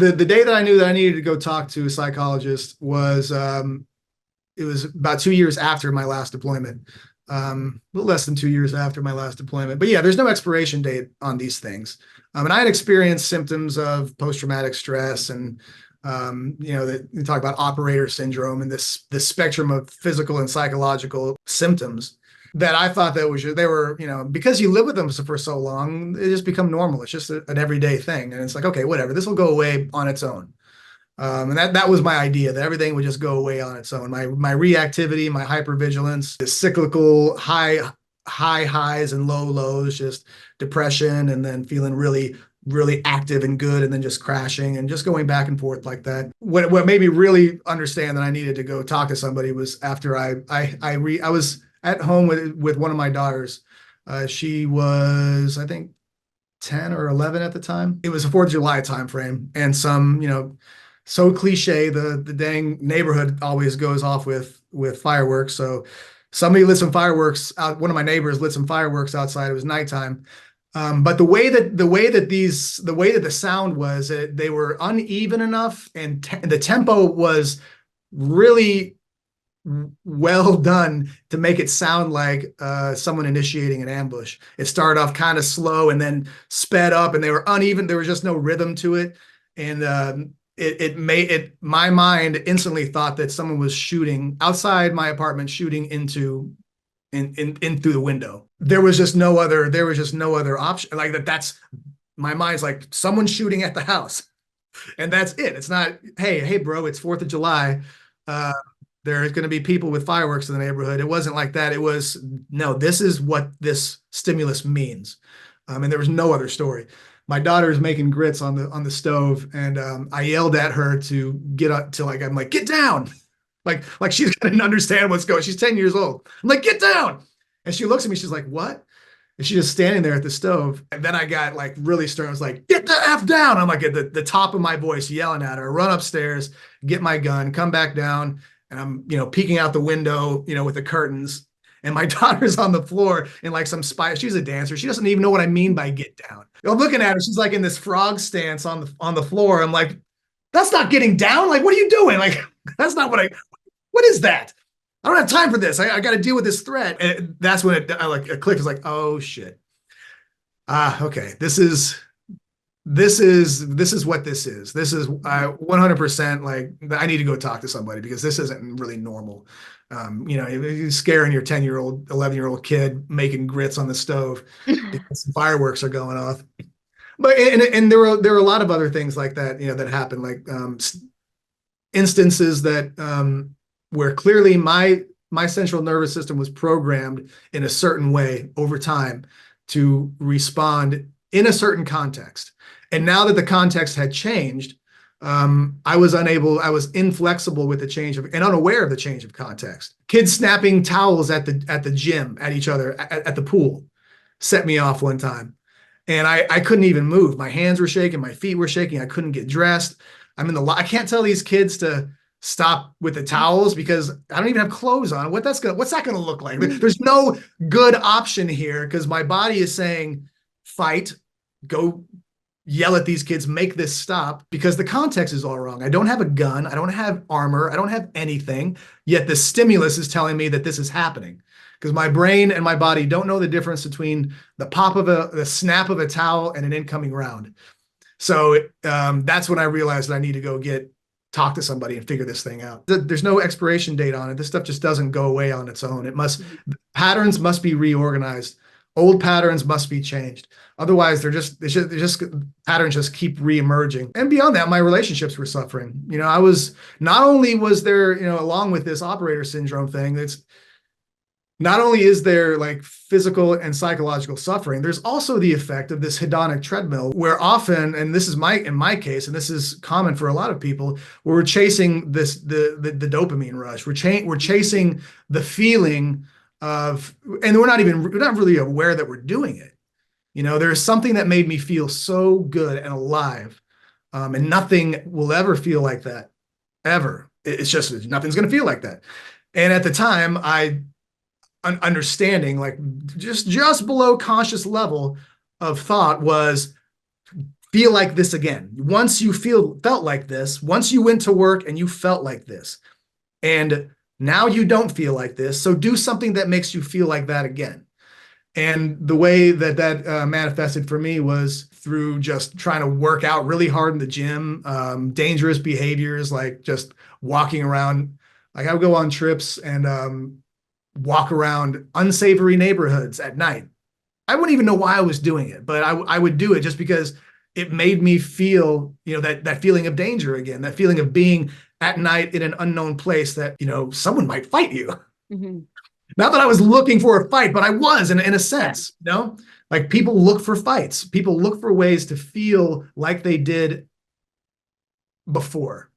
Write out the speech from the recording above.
the day that I knew that I needed to go talk to a psychologist was it was about 2 years after my last deployment, a little less than 2 years after my last deployment. But yeah, there's no expiration date on these things. And I had experienced symptoms of post-traumatic stress, and that you talk about operator syndrome and this spectrum of physical and psychological symptoms that I thought that was they were, because you live with them for so long, they just become normal. It's just an everyday thing, and it's like, okay, whatever, this will go away on its own. And that was my idea, that everything would just go away on its own. My reactivity, my hypervigilance, the cyclical highs and lows, just depression, and then feeling really, really active and good, and then just crashing and just going back and forth like that. What made me really understand that I needed to go talk to somebody was after I was at home with one of my daughters. She was, I think, 10 or 11 at the time. It was a 4th of July time frame, and so cliche, the dang neighborhood always goes off with fireworks. So somebody lit some fireworks out. One of my neighbors lit some fireworks outside. It was nighttime. But the way that the sound was, they were uneven enough, and the tempo was really well done to make it sound like someone initiating an ambush. It started off kind of slow and then sped up, and they were uneven. There was just no rhythm to it, and my mind instantly thought that someone was shooting outside my apartment, shooting in through the window. There was just no other option. Like that's my mind's like, someone's shooting at the house, and that's it. It's not, hey bro, it's 4th of July. There's going to be people with fireworks in the neighborhood. It wasn't like that. It was, no, this is what this stimulus means. And there was no other story. My daughter is making grits on the stove, and I yelled at her to get up, I'm like, get down. Like she's going to understand what's going. She's 10 years old. I'm like, get down. And she looks at me, she's like, what? And she's just standing there at the stove. And then I got like really stern. I was like, get the F down. I'm like at the top of my voice yelling at her, run upstairs, get my gun, come back down. And I'm, peeking out the window, with the curtains. And my daughter's on the floor in like some spy. She's a dancer. She doesn't even know what I mean by get down. I'm looking at her. She's like in this frog stance on the floor. I'm like, that's not getting down. Like, what are you doing? Like, that's not what is that? I don't have time for this. I got to deal with this threat. And that's when it clicked. It's like, oh shit. Okay. This is what this is. This is 100% like, I need to go talk to somebody, because this isn't really normal. You're scaring your 10-year-old, 11-year-old kid making grits on the stove because fireworks are going off. But and there were a lot of other things like that, that happened, like instances that where clearly my central nervous system was programmed in a certain way over time to respond in a certain context. And now that the context had changed, I was inflexible with the change and unaware of the change of context. Kids snapping towels at the gym at each other at the pool set me off one time. And I couldn't even move. My hands were shaking, my feet were shaking. I couldn't get dressed. I can't tell these kids to stop with the towels because I don't even have clothes on. What's that gonna look like? There's no good option here, because my body is saying, fight, go yell at these kids, make this stop, because the context is all wrong. I don't have a gun. I don't have armor. I don't have anything. Yet the stimulus is telling me that this is happening, because my brain and my body don't know the difference between the snap of a towel and an incoming round. So that's when I realized that I need to go talk to somebody and figure this thing out. There's no expiration date on it. This stuff just doesn't go away on its own. Patterns must be reorganized. Old patterns must be changed. Otherwise, patterns just keep reemerging. And beyond that, my relationships were suffering. Not only was there, along with this operator syndrome thing, not only is there like physical and psychological suffering, there's also the effect of this hedonic treadmill, where often, and this is in my case, and this is common for a lot of people, where we're chasing the dopamine rush. We're chasing the feeling of, and we're not really aware that we're doing it. There's something that made me feel so good and alive, and nothing will ever feel like that, ever. It's just, nothing's going to feel like that. And at the time, understanding, like just below conscious level of thought, was feel like this again. Once you felt like this, once you went to work and you felt like this, and now you don't feel like this, so do something that makes you feel like that again. And the way that manifested for me was through just trying to work out really hard in the gym, dangerous behaviors like just walking around. Like I would go on trips and walk around unsavory neighborhoods at night. I wouldn't even know why I was doing it, but I would do it just because it made me feel, that feeling of danger again, that feeling of being at night in an unknown place that, someone might fight you. Mm-hmm. Not that I was looking for a fight, but I was in a sense, like people look for fights. People look for ways to feel like they did before,